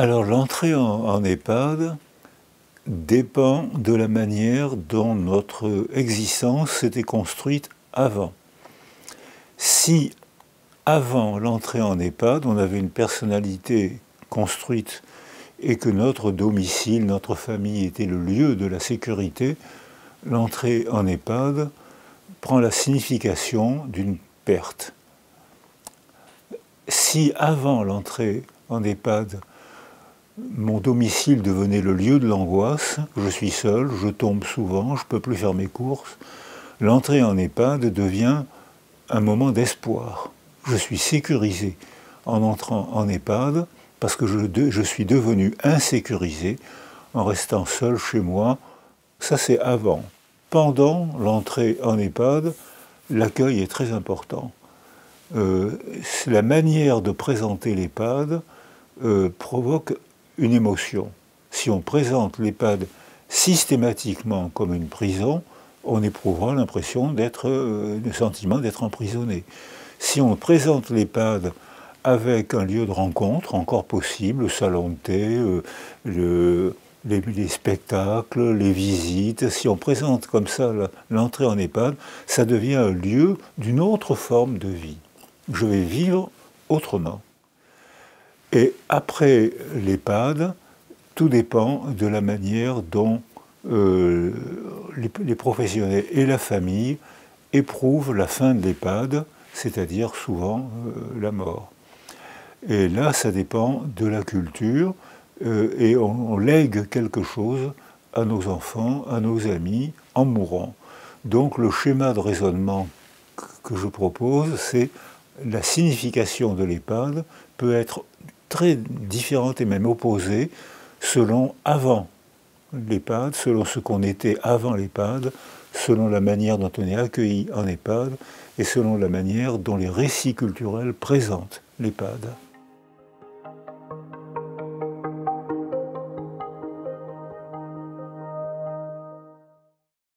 Alors l'entrée en EHPAD dépend de la manière dont notre existence s'était construite avant. Si avant l'entrée en EHPAD, on avait une personnalité construite et que notre domicile, notre famille était le lieu de la sécurité, l'entrée en EHPAD prend la signification d'une perte. Si avant l'entrée en EHPAD, mon domicile devenait le lieu de l'angoisse, je suis seul, je tombe souvent, je ne peux plus faire mes courses, l'entrée en EHPAD devient un moment d'espoir. Je suis sécurisé en entrant en EHPAD parce que je suis devenu insécurisé en restant seul chez moi. Ça, c'est avant. Pendant l'entrée en EHPAD, l'accueil est très important. La manière de présenter l'EHPAD provoque une émotion. Si on présente l'EHPAD systématiquement comme une prison, on éprouvera l'impression le sentiment d'être emprisonné. Si on présente l'EHPAD avec un lieu de rencontre, encore possible, le salon de thé, les spectacles, les visites, si on présente comme ça l'entrée en EHPAD, ça devient un lieu d'une autre forme de vie. Je vais vivre autrement. Et après l'EHPAD, tout dépend de la manière dont les professionnels et la famille éprouvent la fin de l'EHPAD, c'est-à-dire souvent la mort. Et là, ça dépend de la culture, et on lègue quelque chose à nos enfants, à nos amis, en mourant. Donc le schéma de raisonnement que je propose, c'est la signification de l'EHPAD peut être très différente et même opposée selon avant l'EHPAD, selon ce qu'on était avant l'EHPAD, selon la manière dont on est accueilli en EHPAD et selon la manière dont les récits culturels présentent l'EHPAD.